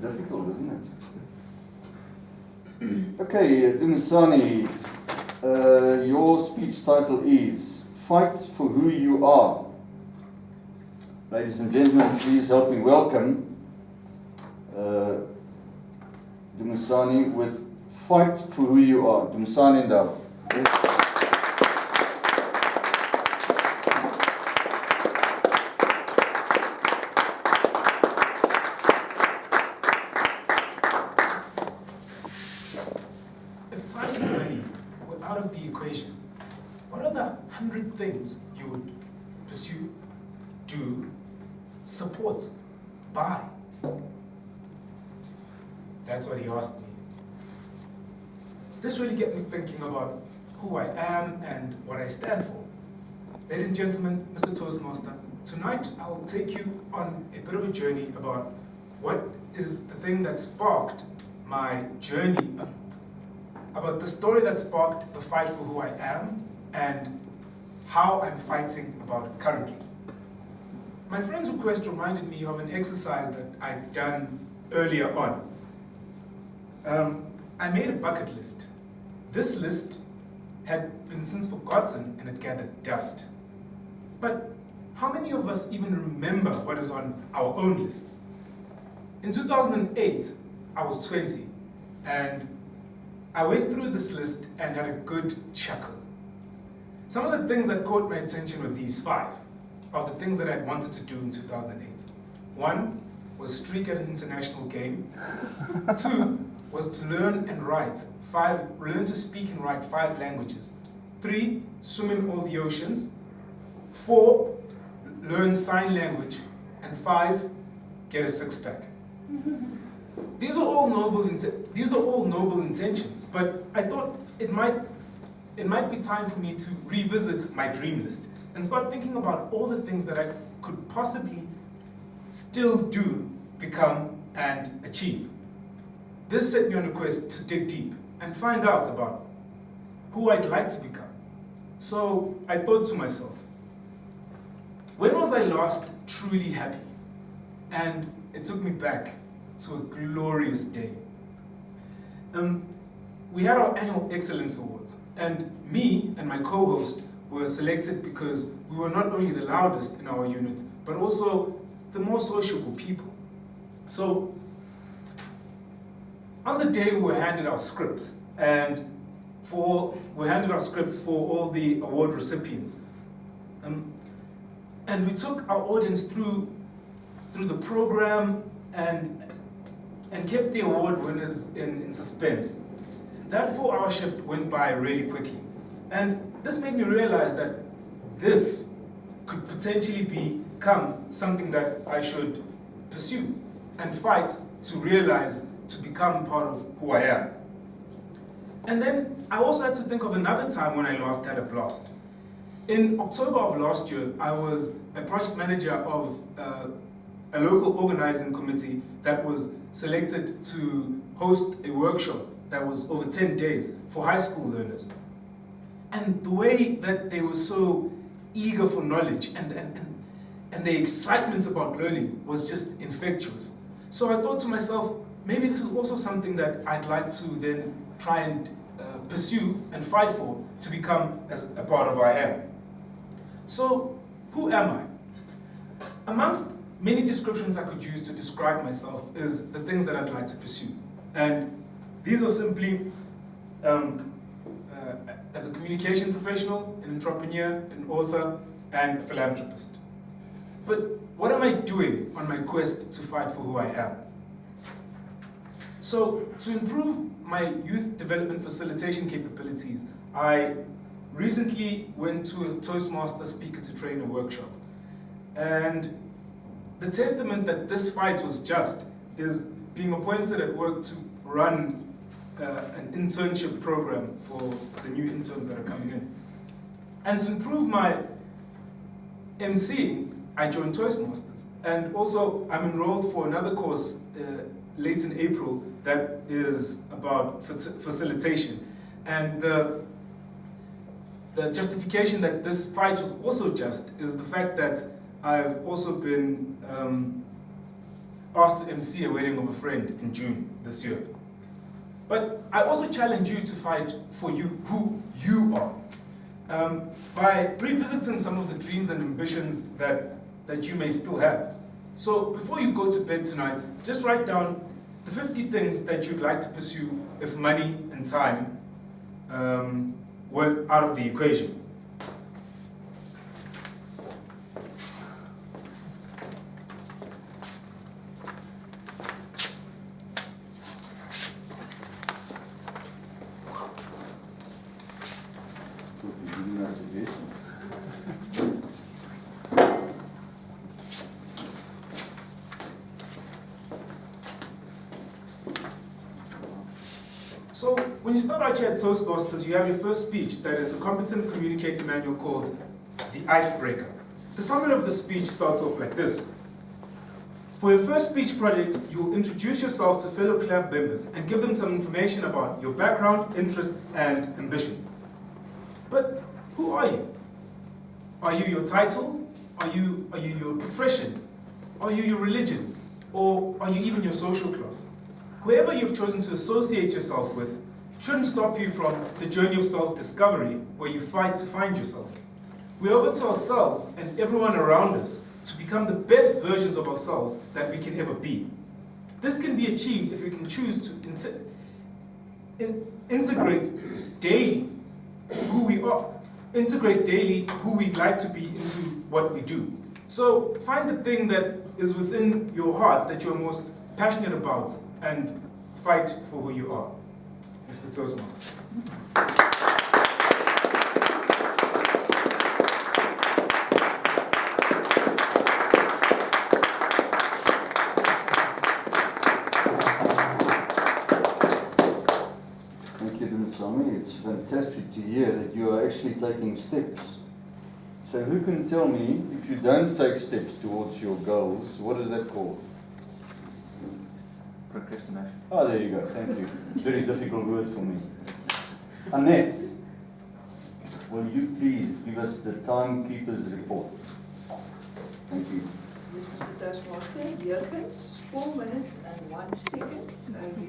difficult, isn't it? Okay, Dumisani, your speech title is Fight for Who You Are. Ladies and gentlemen, please help me welcome Dumisani with Fight for Who You Are. Dumisani Ndaba. If time and money were out of the equation, what are the 100 things you would pursue, do, support, buy? That's what he asked me. This really get me thinking about who I am and what I stand for. Ladies and gentlemen, Mr. Toastmaster, tonight I'll take you on a bit of a journey about what is the thing that sparked my journey, about the story that sparked the fight for who I am and how I'm fighting about it currently. My friend's request reminded me of an exercise that I'd done earlier on. I made a bucket list. This list had been since forgotten and had gathered dust. But how many of us even remember what is on our own lists? In 2008, I was 20, and I went through this list and had a good chuckle. Some of the things that caught my attention were these 5 of the things that I'd wanted to do in 2008. 1 was streak at an international game. 2 was to learn and write. 5, learn to speak and write 5 languages. 3, swim in all the oceans. 4, learn sign language. And 5, get a six-pack. These are all noble intentions, but I thought it might be time for me to revisit my dream list and start thinking about all the things that I could possibly still do, become, and achieve. This set me on a quest to dig deep and find out about who I'd like to become. So I thought to myself, when was I last truly happy? And it took me back to a glorious day. We had our annual Excellence Awards, and me and my co-host were selected because we were not only the loudest in our unit, but also the more sociable people. So, on the day we were handed our scripts, and we handed our scripts for all the award recipients. And we took our audience through the program and kept the award winners in suspense. That 4-hour shift went by really quickly. And this made me realize that this could potentially become something that I should pursue and fight to realize, to become part of who I am. And then I also had to think of another time when I last had a blast. In October of last year, I was a project manager of a local organizing committee that was selected to host a workshop that was over 10 days for high school learners. And the way that they were so eager for knowledge and the excitement about learning was just infectious. So I thought to myself, maybe this is also something that I'd like to then try and pursue and fight for to become as a part of who I am. So, who am I? Amongst many descriptions I could use to describe myself is the things that I'd like to pursue. And these are simply as a communication professional, an entrepreneur, an author, and a philanthropist. But what am I doing on my quest to fight for who I am? So, to improve my youth development facilitation capabilities, I recently went to a Toastmasters speaker to trainer workshop. And the testament that this fight was just is being appointed at work to run an internship program for the new interns that are coming in. And to improve my emceeing, I joined Toastmasters. And also, I'm enrolled for another course late in April that is about facilitation. And the justification that this fight was also just is the fact that I've also been asked to MC a wedding of a friend in June this year. But I also challenge you to fight for who you are. By revisiting some of the dreams and ambitions that you may still have. So before you go to bed tonight, just write down the 50 things that you'd like to pursue if money and time were out of the equation. So when you start out here at Toastmasters, you have your first speech, that is the Competent Communicator Manual, called the Icebreaker. The summary of the speech starts off like this. For your first speech project, you will introduce yourself to fellow club members and give them some information about your background, interests, and ambitions. But who are you? Are you your title? Are you your profession? Are you your religion? Or are you even your social class? Whoever you've chosen to associate yourself with shouldn't stop you from the journey of self-discovery where you fight to find yourself. We owe it to ourselves and everyone around us to become the best versions of ourselves that we can ever be. This can be achieved if we can choose to integrate daily who we are, integrate daily who we'd like to be into what we do. So find the thing that is within your heart that you're most passionate about and fight for who you are. Mr. Toastmaster. Thank you, Dumisami. It's fantastic to hear that you are actually taking steps. So who can tell me, if you don't take steps towards your goals, what is that called? Procrastination. Oh, there you go. Thank you. Very difficult word for me. Annette, will you please give us the timekeeper's report? Thank you. Yes, Mr. Toastmaster. Jurgens, 4 minutes and 1 second. So you